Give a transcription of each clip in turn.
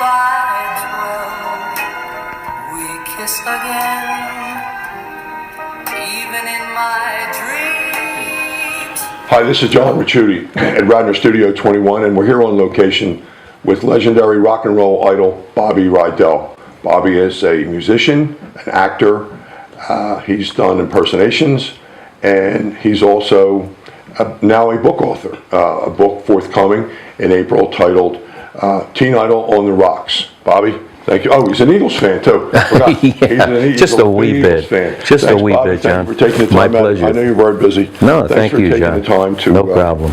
by 12 we kiss again, even in my dreams. Hi, this is John Ricciuti at Radnor Studio 21, and we're here on location with legendary rock and roll idol Bobby Rydell. Bobby is a musician, an actor. He's done impersonations, and he's also now a book author. A book forthcoming in April titled Teen Idol on the Rocks. Bobby, thank you. Oh, he's an Eagles fan too. Yeah, just a wee bit. Just a wee bit, John. Thank you for taking the time. My pleasure. I know you're very busy. No, thank you, John. Thanks for taking the time to. No problem.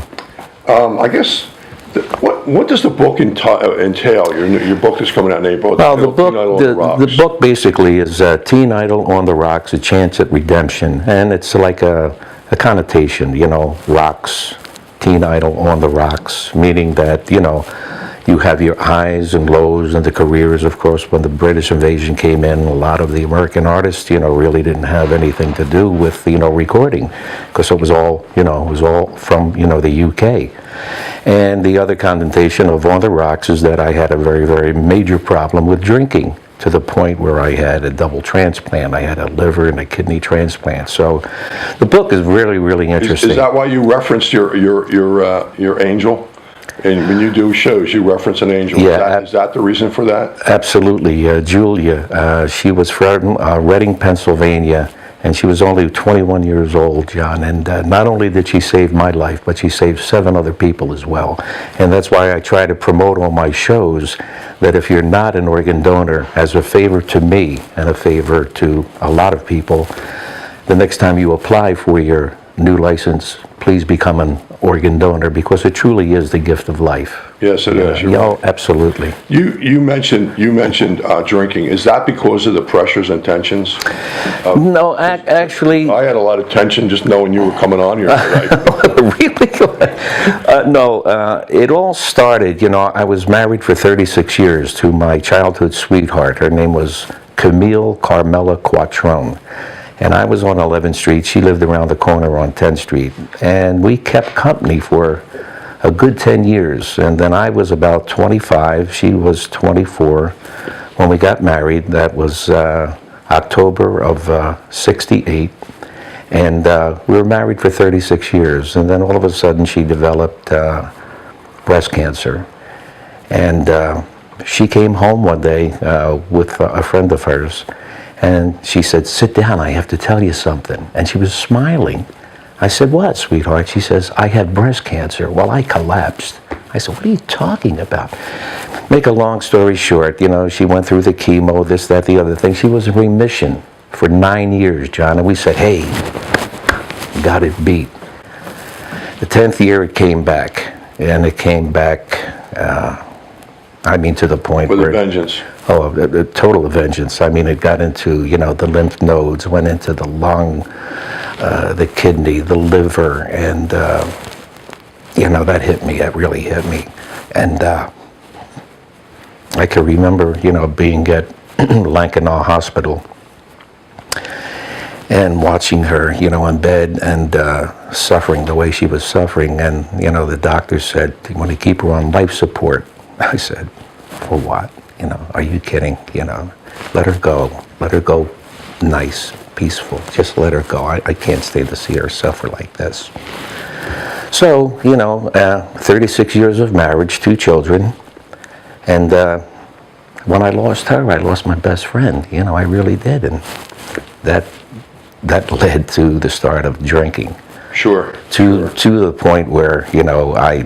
I guess, what does the book entail? Your book is coming out in April. Well, the book basically is Teen Idol on the Rocks, A Chance at Redemption, and it's like a connotation, you know, rocks, Teen Idol on the Rocks, meaning that, you know, you have your highs and lows and the careers. Of course, when the British invasion came in, a lot of the American artists, you know, really didn't have anything to do with, you know, recording, because it was all, you know, it was all from, you know, the UK. And the other connotation of On the Rocks is that I had a very, very major problem with drinking, to the point where I had a double transplant. I had a liver and a kidney transplant. So the book is really, really interesting. Is that why you referenced your angel? And when you do shows, you reference an angel. Yeah, is that the reason for that? Absolutely. Julia, she was from Reading, Pennsylvania, and she was only 21 years old, John. And not only did she save my life, but she saved 7 other people as well. And that's why I try to promote on my shows that if you're not an organ donor, as a favor to me and a favor to a lot of people, the next time you apply for your new license, please become an organ donor, because it truly is the gift of life. Yes, it is. You're right. Absolutely. You mentioned drinking. Is that because of the pressures and tensions? No, actually, I had a lot of tension just knowing you were coming on here today. Really? No. It all started. You know, I was married for 36 years to my childhood sweetheart. Her name was Camille Carmela Quattrone. And I was on 11th Street. She lived around the corner on 10th Street. And we kept company for a good 10 years. And then I was about 25. She was 24 when we got married. That was October of 68. And we were married for 36 years. And then all of a sudden she developed breast cancer. And she came home one day with a friend of hers. And she said, "Sit down, I have to tell you something." And she was smiling. I said, "What, sweetheart?" She says, "I had breast cancer." Well, I collapsed. I said, "What are you talking about?" Make a long story short, you know, she went through the chemo, this, that, the other thing. She was in remission for 9 years, John. And we said, "Hey, got it beat." The 10th year it came back. And it came back, to the point with where... a vengeance. Oh, a total vengeance. I mean, it got into, you know, the lymph nodes, went into the lung, the kidney, the liver, and, you know, that hit me. That really hit me. And I can remember, you know, being at Lankenau Hospital and watching her, you know, in bed and suffering the way she was suffering. And, you know, the doctor said, "You want to keep her on life support?" I said, "For what? You know, are you kidding? You know, let her go. Let her go nice, peaceful. Just let her go. I can't stay to see her suffer like this." So, you know, 36 years of marriage, 2 children. And when I lost her, I lost my best friend. You know, I really did. And that led to the start of drinking. Sure. To the point where, you know, I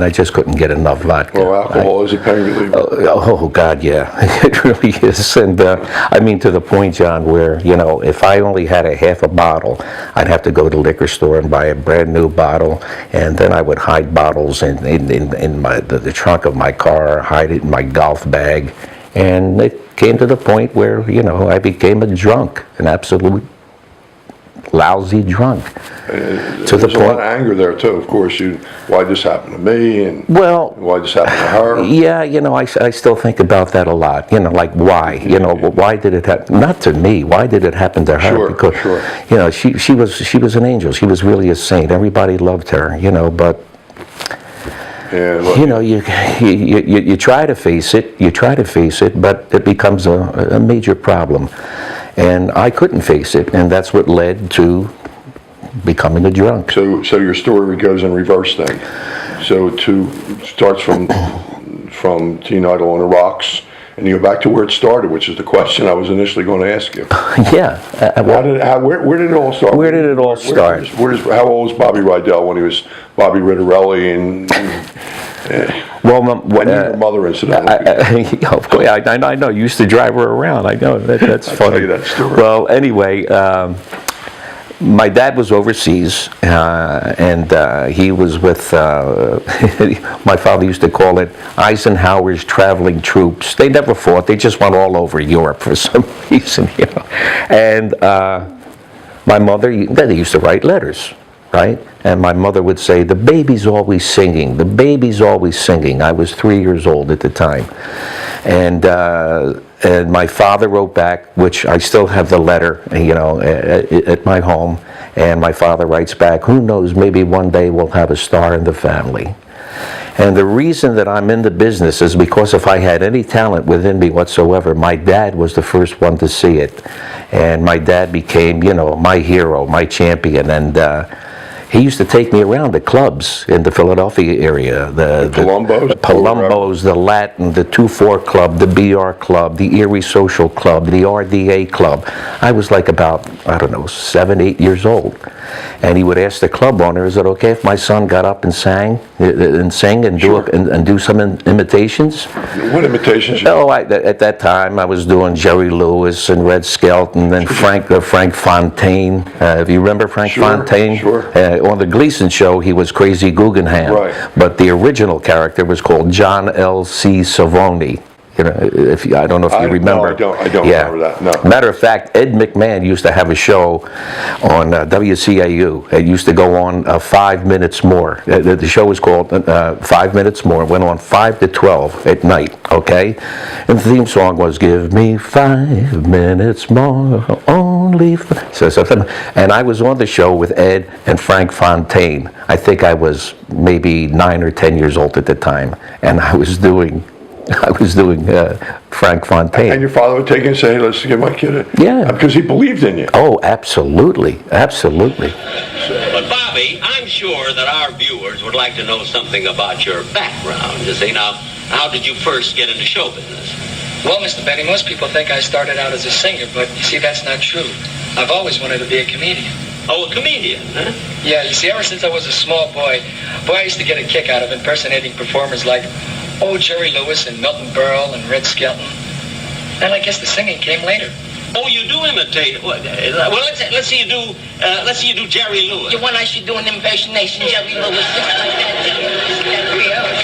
just couldn't get enough vodka. Well, alcohol is a pain reliever. Oh, God, yeah. It really is. And to the point, John, where, you know, if I only had a half a bottle, I'd have to go to the liquor store and buy a brand new bottle, and then I would hide bottles in the trunk of my car, hide it in my golf bag, and it came to the point where, you know, I became a drunk, an absolute lousy drunk. There's a lot of anger there too, of course. Why this happened to me, and why this happened to her? Yeah, you know, I still think about that a lot. You know, like why? You know, why did it happen? Not to me. Why did it happen to her? Sure, because, sure. You know, she was an angel. She was really a saint. Everybody loved her. You know, but Yeah, look. You know, you try to face it, but it becomes a major problem. And I couldn't face it, and that's what led to becoming a drunk. So your story goes in reverse then. So starts from Teen Idol on the Rocks, and you go back to where it started, which is the question I was initially going to ask you. Yeah. Where did it all start? Where did it all start? How old was Bobby Rydell when he was Bobby Rydell and Well, I knew your mother, incidentally. I know. You used to drive her around. I know. That's funny. I'll tell you that story. Well, anyway, my dad was overseas, and he was with, my father used to call it Eisenhower's traveling troops. They never fought. They just went all over Europe for some reason, you know. And my mother, they used to write letters, right? And my mother would say, the baby's always singing. The baby's always singing. I was 3 years old at the time. And my father wrote back, which I still have the letter, you know, at my home. And my father writes back, who knows, maybe one day we'll have a star in the family. And the reason that I'm in the business is because if I had any talent within me whatsoever, my dad was the first one to see it. And my dad became, you know, my hero, my champion. And he used to take me around the clubs in the Philadelphia area. The Palumbo's, the Latin, the 2-4 Club, the BR Club, the Erie Social Club, the RDA Club. I was like about, I don't know, 7, 8 years old. And he would ask the club owner, is it okay if my son got up and sang and do some imitations? What imitations? Oh, at that time I was doing Jerry Lewis and Red Skelton and Frank Fontaine. If you remember Frank Fontaine? Sure. On the Gleason show, he was Crazy Guggenheim. Right. But the original character was called John L.C. Savoni. You know, I don't know if you remember. No, I don't remember that, no. Matter of fact, Ed McMahon used to have a show on WCAU. It used to go on 5 minutes more. The show was called 5 minutes more. It went on 5 to 12 at night, okay? And the theme song was, give me 5 minutes more, only something. And I was on the show with Ed and Frank Fontaine. I think I was maybe 9 or 10 years old at the time. And I was doing Frank Fontaine. And your father would take you and say, hey, let's give my kid a... Yeah. Because he believed in you. Oh, absolutely. Absolutely. But Bobby, I'm sure that our viewers would like to know something about your background. You see, now, how did you first get into show business? Well, Mr. Benny, most people think I started out as a singer, but you see, that's not true. I've always wanted to be a comedian. Oh, a comedian, huh? Yeah, you see, ever since I was a small boy, I used to get a kick out of impersonating performers like Jerry Lewis and Milton Berle and Red Skelton. And I guess the singing came later. Oh, you do imitate. Well, let's see you do Jerry Lewis. You want I should do an impersonation, Jerry Lewis, just like that, Jerry Lewis,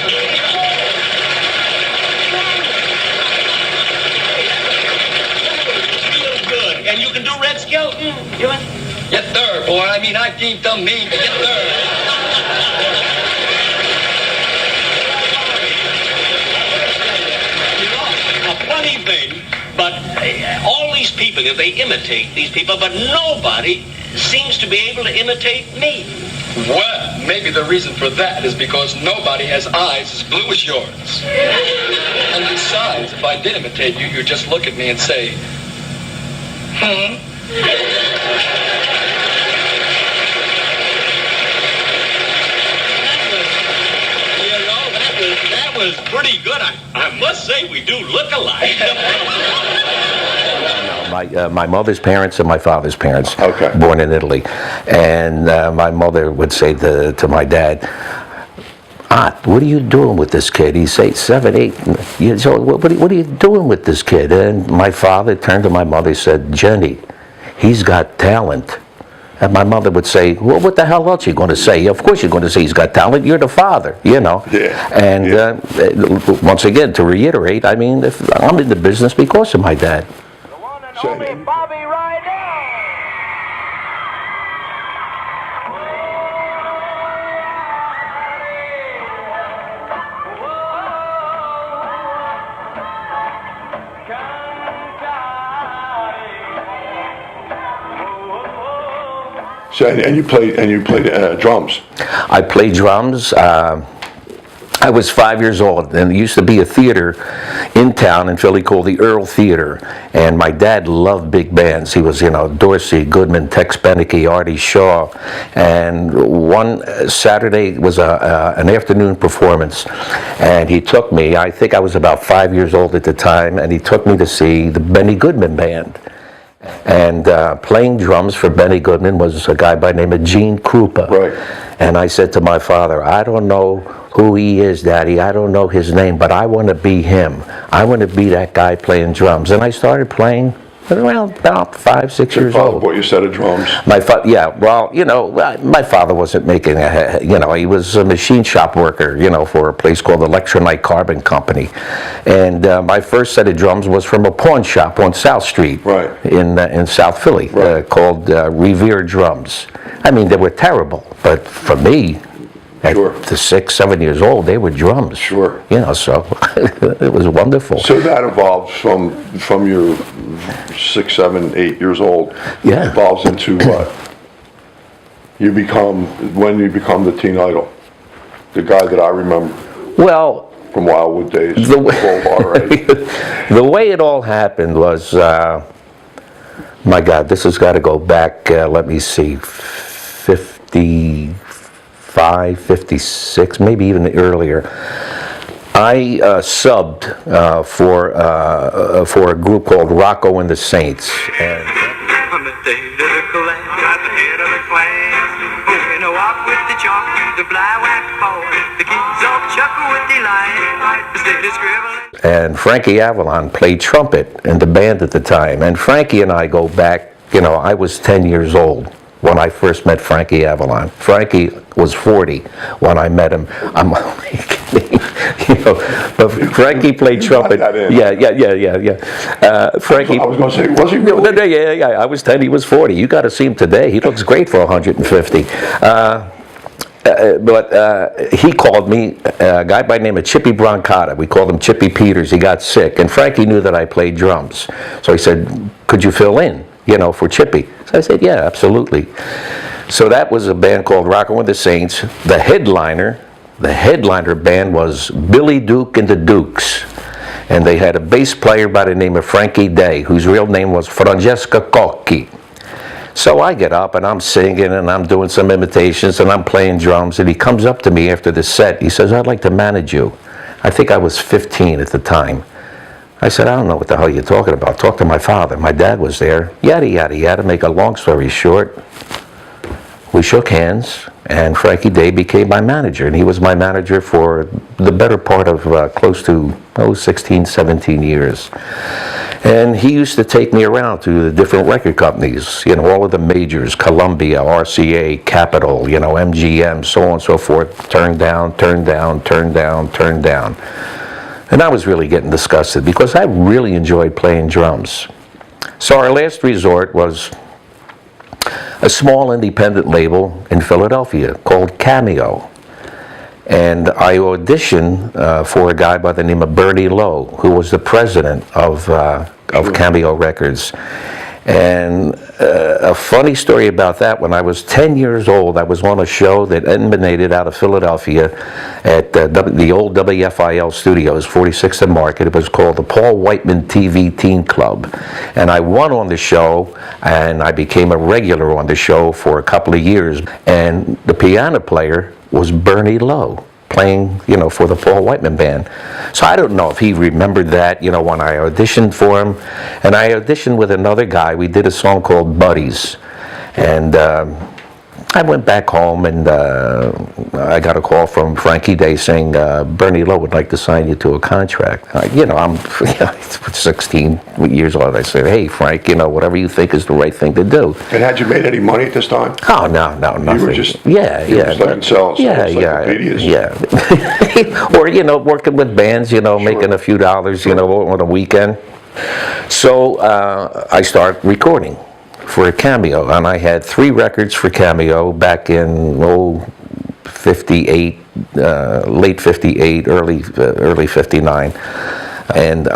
Real good. And you can do Red Skelton. Yes, sir, boy. I mean, I can't tell me, but yes, sir. Funny thing, but all these people, they imitate these people, but nobody seems to be able to imitate me. Well, maybe the reason for that is because nobody has eyes as blue as yours. And besides, if I did imitate you, you'd just look at me and say, That was pretty good. I must say we do look alike. My mother's parents and my father's parents, Okay. born in Italy. And my mother would say to my dad, what are you doing with this kid? He's 7, 8 years old. What are you doing with this kid? And my father turned to my mother and said, Jenny, he's got talent. And my mother would say, well, what the hell else are you going to say? Of course you're going to say he's got talent. You're the father, you know. Yeah. And once again, to reiterate, I mean, if I'm in the business because of my dad. The one and only Bobby Rydell. So, and you played drums. I played drums. I was 5 years old, and there used to be a theater in town in Philly called the Earl Theater, and my dad loved big bands. He was, Dorsey, Goodman, Tex Beneke, Artie Shaw, and one Saturday was an afternoon performance, and he took me, I think I was about 5 years old at the time, and he took me to see the Benny Goodman Band. And playing drums for Benny Goodman was a guy by the name of Gene Krupa. Right. And I said to my father, I don't know who he is, Daddy. I don't know his name, but I want to be him. I want to be that guy playing drums. And I started playing around about 5, 6 years old. Bought you a set of drums? My my father wasn't making he was a machine shop worker, for a place called Electronite Carbon Company. And my first set of drums was from a pawn shop on South Street, right, in South Philly, right, called Revere Drums. I mean, they were terrible, but for me, at the 6, 7 years old, they were drums. Sure. So it was wonderful. So that evolves from your 6, 7, 8 years old. Yeah. Evolves into what? When you become the teen idol. The guy that I remember. Well, from Wildwood days. The way it all happened was, my God, this has got to go back, let me see, 55, 56, maybe even earlier. I subbed for a group called Rocco and the Saints. And From the day to the clan, got the head of the clan, moving a walk with the chalk, the fly whack boy, the kids all chuckle with delight, the steady scribbling. And Frankie Avalon played trumpet in the band at the time. And Frankie and I go back, I was 10 years old when I first met Frankie Avalon. Frankie was 40 when I met him. I'm only kidding, but Frankie played trumpet. Yeah. Frankie. I was going to say, was he really? Yeah. I was 10, he was 40. You got to see him today. He looks great for 150. But he called me, a guy by the name of Chippy Broncata. We called him Chippy Peters. He got sick, and Frankie knew that I played drums. So he said, could you fill in, for Chippy? So I said, yeah, absolutely. So that was a band called Rocco and the Saints. The headliner band was Billy Duke and the Dukes. And they had a bass player by the name of Frankie Day, whose real name was Francesca Cocchi. So I get up and I'm singing and I'm doing some imitations and I'm playing drums, and he comes up to me after the set. He says, I'd like to manage you. I think I was 15 at the time. I said, I don't know what the hell you're talking about. Talk to my father. My dad was there. Yada, yada, yada. Make a long story short, we shook hands, and Frankie Day became my manager. And he was my manager for the better part of close to 16, 17 years. And he used to take me around to the different record companies, all of the majors, Columbia, RCA, Capitol, MGM, so on and so forth. Turn down. And I was really getting disgusted because I really enjoyed playing drums. So our last resort was a small independent label in Philadelphia called Cameo. And I auditioned for a guy by the name of Bernie Lowe, who was the president of Cameo Records. And a funny story about that, when I was 10 years old, I was on a show that emanated out of Philadelphia at the old WFIL studios, 46th and Market. It was called the Paul Whiteman TV Teen Club. And I won on the show, and I became a regular on the show for a couple of years. And the piano player was Bernie Lowe, playing, for the Paul Whiteman Band. So I don't know if he remembered that, when I auditioned for him. And I auditioned with another guy. We did a song called Buddies. And I went back home, and I got a call from Frankie Day saying, Bernie Lowe would like to sign you to a contract. I'm 16 years old. I said, hey, Frank, whatever you think is the right thing to do. And had you made any money at this time? Oh, no, nothing. You were just, yeah. Like sell Or, working with bands, Sure. making a few dollars, on a weekend. So I started recording for a Cameo, and I had 3 records for Cameo back in 58, late 58, early 59, and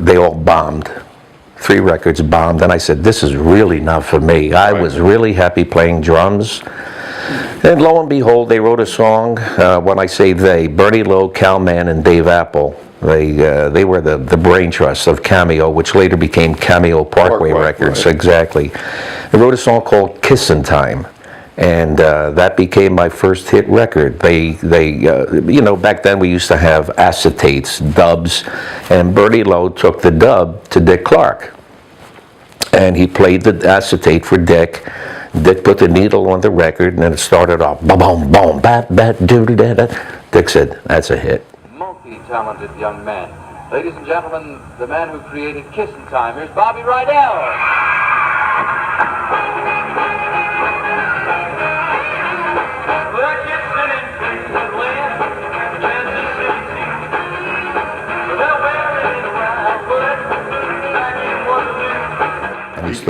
they all bombed. 3 records bombed, and I said, this is really not for me. I was really happy playing drums. And lo and behold, they wrote a song. When I say they, Bernie Lowe, Cal Mann, and Dave Apple. They were the brain trust of Cameo, which later became Cameo Parkway Records. Right. Exactly. They wrote a song called "Kissin' Time," and that became my first hit record. They back then we used to have acetates, dubs, and Bernie Lowe took the dub to Dick Clark, and he played the acetate for Dick. Dick put the needle on the record, and then it started off, boom, boom, bat, bat, doodle, da, da. Dick said, "That's a hit." Multi-talented young man. Ladies and gentlemen, the man who created Kissin' Time. Here's Bobby Rydell.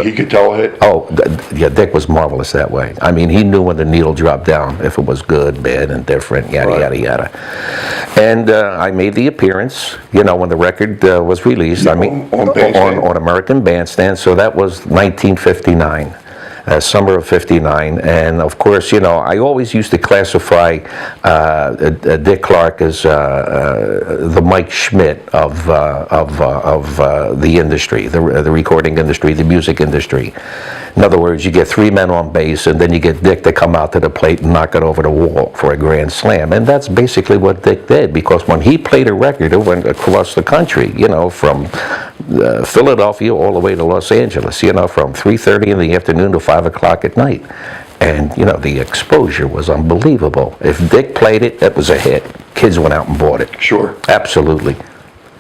He could tell a hit? Oh, yeah, Dick was marvelous that way. I mean, he knew when the needle dropped down, if it was good, bad, and different, yada, right. yada, yada. And I made the appearance, when the record was released. Yeah, I mean, on American Bandstand, so that was 1959. Summer of '59, and of course, I always used to classify Dick Clark as the Mike Schmidt of the industry, the recording industry, the music industry. In other words, you get three men on bass, and then you get Dick to come out to the plate and knock it over the wall for a grand slam, and that's basically what Dick did. Because when he played a record, it went across the country, from Philadelphia all the way to Los Angeles, from 3:30 in the afternoon to 5 o'clock at night. And, the exposure was unbelievable. If Dick played it, it was a hit. Kids went out and bought it. Sure. Absolutely.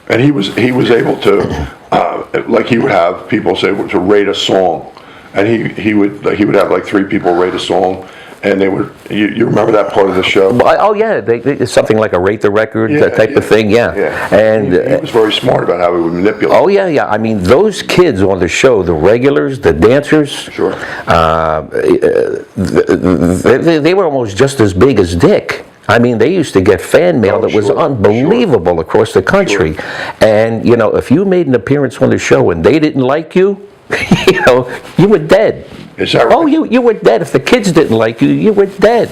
And he was able to, like he would have people say, to rate a song. And he would have like three people rate a song. And they would, you remember that part of the show? Oh yeah, it's something like a rate the record type of thing, yeah. And he was very smart about how he would manipulate. Oh yeah. I mean, those kids on the show, the regulars, the dancers, sure. They were almost just as big as Dick. I mean, they used to get fan mail that was unbelievable across the country. Sure. And if you made an appearance on the show and they didn't like you, you were dead. Is that right? Oh, you were dead. If the kids didn't like you, you were dead,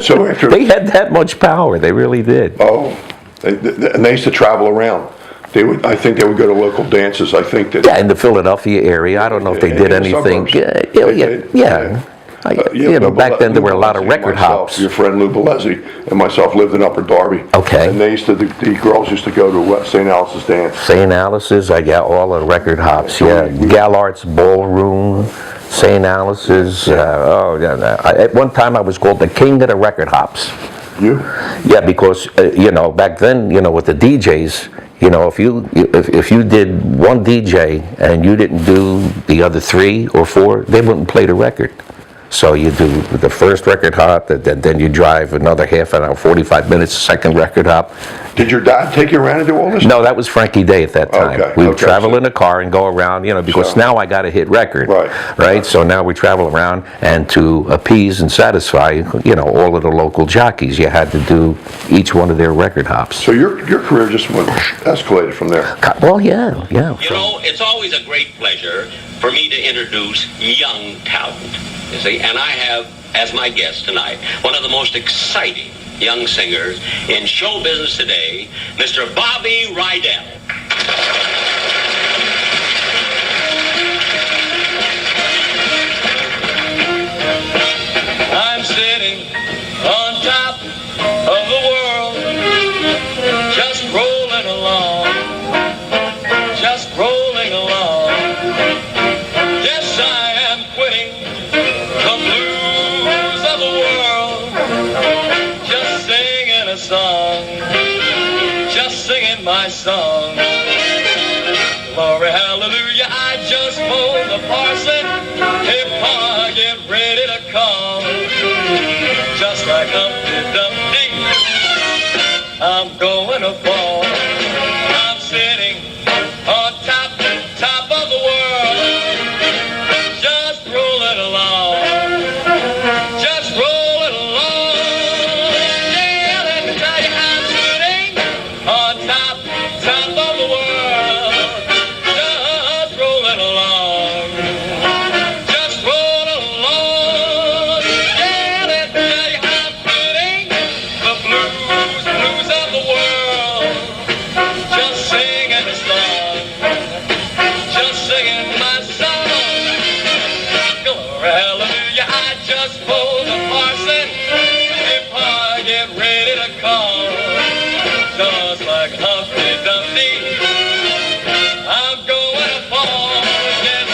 So after they had that much power. They really did. Oh, and they used to travel around. I think they would go to local dances. I think that. Yeah, in the Philadelphia area. I don't know if they did anything. Yeah. Back then there were a lot of record hops. Your friend Lou Bellezzi and myself lived in Upper Darby. Okay. And the girls used to go to St. Alice's dance. St. Alice's, I got all the record hops. Yeah, Gallart's Ballroom, St. Alice's. At one time I was called the king of the record hops. You? Yeah, because back then, with the DJs. If you did one DJ and you didn't do the other 3 or 4, they wouldn't play the record. So you do the first record hop, then you drive another half an hour, 45 minutes, second record hop. Did your dad take you around and do all this? No, that was Frankie Day at that time. Okay, We would travel in a car and go around, because now I got a hit record. Right? So now we travel around, and to appease and satisfy, all of the local jockeys, you had to do each one of their record hops. So your career just escalated from there. Well, yeah. It's always a great pleasure for me to introduce young talent, you see, and I have, as my guest tonight, one of the most exciting young singers in show business today, Mr. Bobby Rydell. I'm sitting on top of the world, just rolling along, just rolling along. Yes, I am quitting the blues of the world, just singing a song, just singing my song. Glory, hallelujah, I just told the parson, hey, Pa, get ready to come. Just like Humpty Dumpty, I'm going to fall. I'm sitting on top of the world, just rolling along, just rolling along. Yeah, let me tell you, I'm sitting on top of the world, just rolling along, just rolling along. like Humpty Dumpty. I'm going to fall. Yes,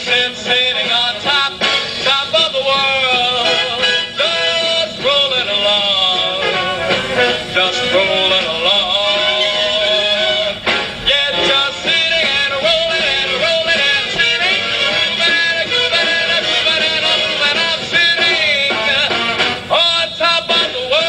I'm sitting on top of the world. Just rolling along. Just rolling along. Yeah, just sitting and rolling and rolling and sitting. And I'm sitting on top of the world.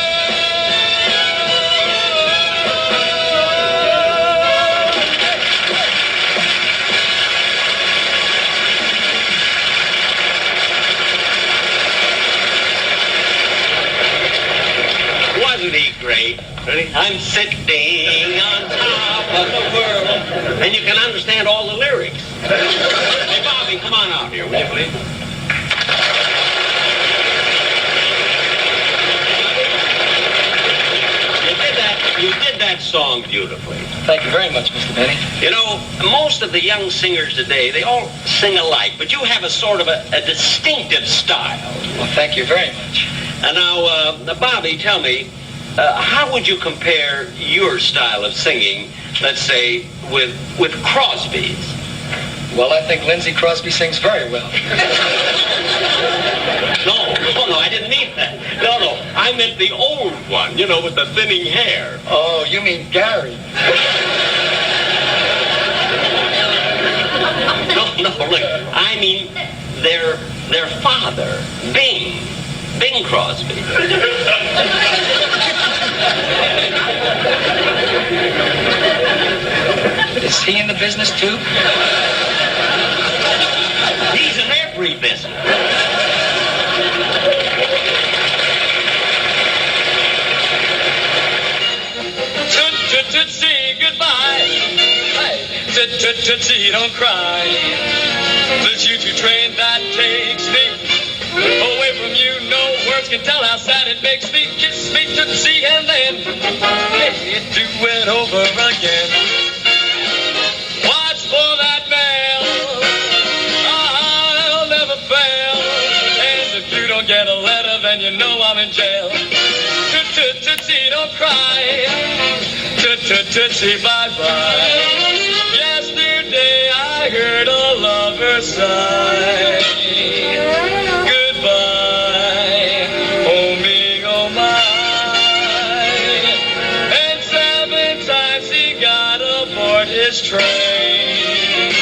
Wasn't he great? I'm sitting on top of the world. And you can understand all the lyrics. Hey, Bobby, come on out here, will you please? You did that song beautifully. Thank you very much, Mr. Benny. You know, most of the young singers today, they all sing alike, but you have a sort of a distinctive style. Well, thank you very much. And now, Bobby, tell me, how would you compare your style of singing, let's say, with Crosby's? Well, I think Lindsay Crosby sings very well. No, I didn't mean that. No, I meant the old one, you know, with the thinning hair. Oh, you mean Gary. No, look, I mean their father, Bing Crosby. Is he in the business too? He's in every business. Tootsie, goodbye. Tootsie, don't cry. The choo-choo train that takes me away from you. No words can tell how sad it makes me. Kiss me, Tootsie, and then do it over again. Watch for that mail. I'll never fail. And if you don't get a letter, then you know I'm in jail. Tootsie, don't cry. Tootsie, bye-bye. Yesterday I heard a lover sigh. Goodbye, oh me, oh my. And 7 times he got aboard his train.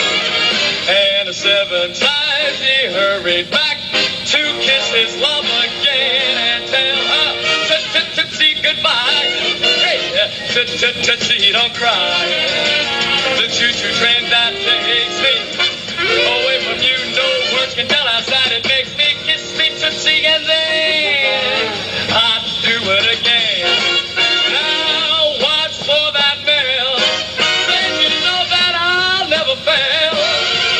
And 7 times he hurried back to kiss his love again and tell her, Tootsie, goodbye. Tootsie, don't cry. The choo-choo train that takes me away from you. No words can tell how sad it makes me. Kiss me, Tootsie, and then I'd do it again. Now watch for that mail. Then you know that I'll never fail.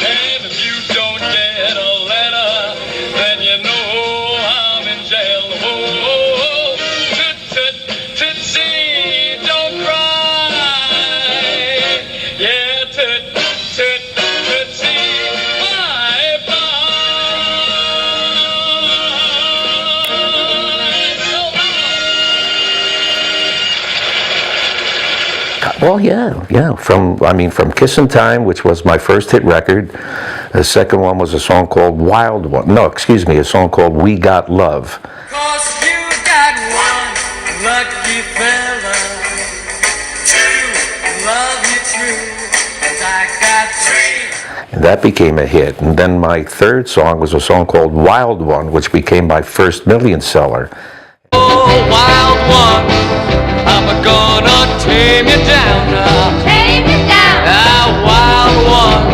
And if you don't get a letter, then you know I'm in jail. Oh, Tootsie, don't cry. Yeah, Tootsie, bye-bye. Well, yeah. From Kissin' Time, which was my first hit record. The second one was a song called WildOne. No, excuse me, a song called We Got Love. 'Cause you got one lucky fella to love you true, and I got 3. And that became a hit. And then my third song was a song called WildOne, which became my first million seller. Oh, wild one, I'm gonna tame you down now. Tame it down. Ah, wild one.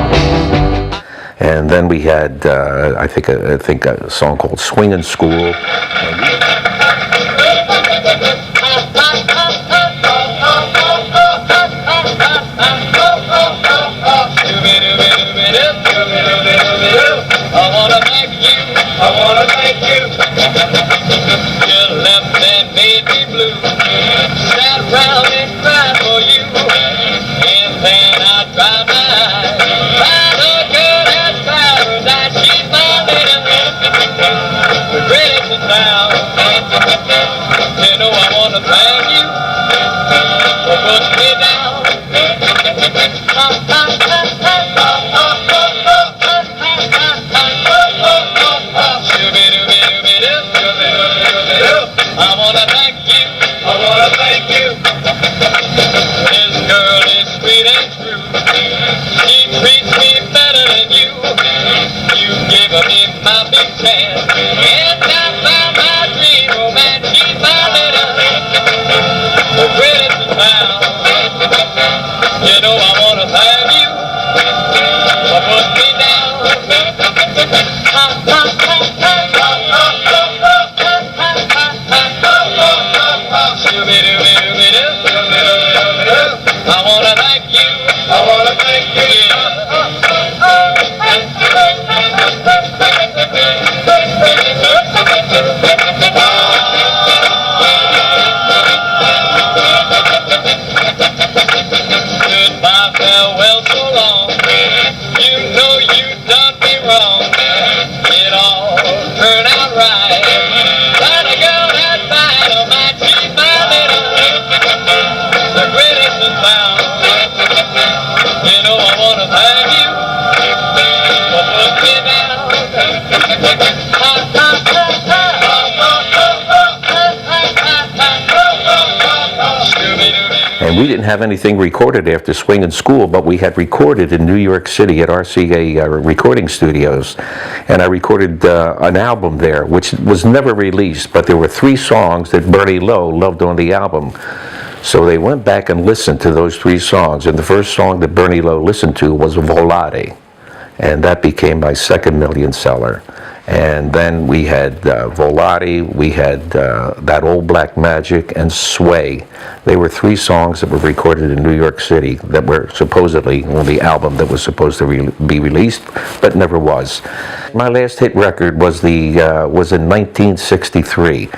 And then we had, I think a song called Swingin' School. I wanna thank you. You left and made me blue. Sat around and cried for you. And then I dried my eyes. I know good as paradise. She's my lady. Regret it now. you. I wanna thank you. Goodbye, farewell, so long. You know you done me wrong. It all turned out right. But a girl that dynamite, she's my little, the greatest in town. You know I wanna thank you for putting me down. And we didn't have anything recorded after swinging school, but we had recorded in New York City at RCA recording studios. And I recorded an album there, which was never released, but there were 3 songs that Bernie Lowe loved on the album. So they went back and listened to those 3 songs, and the first song that Bernie Lowe listened to was Volare, and that became my second million seller. And then we had Volare, we had That Old Black Magic, and Sway. They were 3 songs that were recorded in New York City that were supposedly on the album that was supposed to be released, but never was. My last hit record was in 1963. It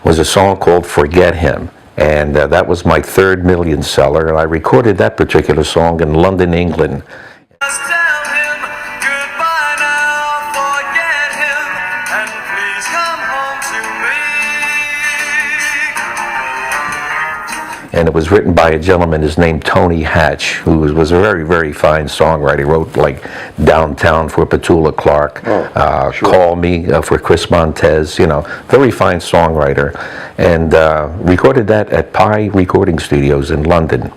was a song called Forget Him. And that was my 3rd million seller, and I recorded that particular song in London, England. Just tell him goodbye now, forget him, and please come home to me. And it was written by a gentleman, his name Tony Hatch, who was a very, very fine songwriter. He wrote like Downtown for Petula Clark, Sure. Call Me for Chris Montez, you know, very fine songwriter. And recorded that at Pi Recording Studios in London.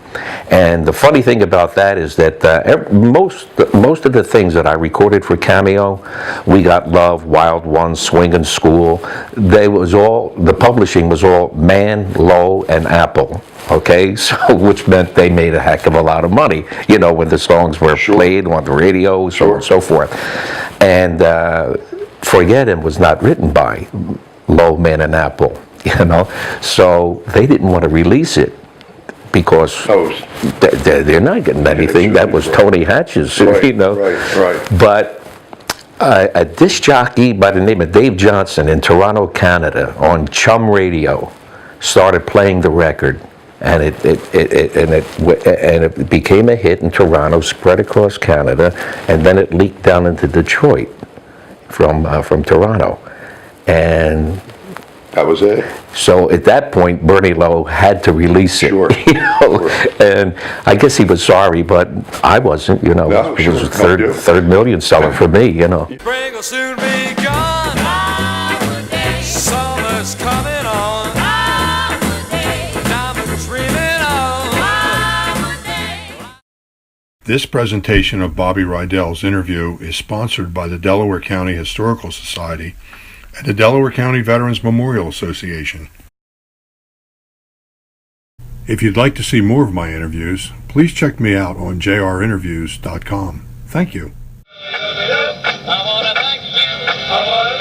And the funny thing about that is that most of the things that I recorded for Cameo, We Got Love, WildOne, Swingin' School, the publishing was all Man, Lowe, and Apple. Okay, so which meant they made a heck of a lot of money, you know, when the songs were played on the radio, so on and so forth. And Forget Him was not written by Lowe, Man, and Apple, you know, so they didn't want to release it because they're not getting anything. That was Tony Hatch's, you know. Right. But a disc jockey by the name of Dave Johnson in Toronto, Canada, on Chum Radio, started playing the record. And it became a hit in Toronto, spread across Canada, and then it leaked down into Detroit from Toronto, and that was it. So at that point, Bernie Lowe had to release it. Sure. You know? And I guess he was sorry, but I wasn't. You know, No, it was a sure. third million seller for me. You know. Spring will soon be gone. Summer's coming on. This presentation of Bobby Rydell's interview is sponsored by the Delaware County Historical Society and the Delaware County Veterans Memorial Association. If you'd like to see more of my interviews, please check me out on jrinterviews.com. Thank you. I wanna thank you. I wanna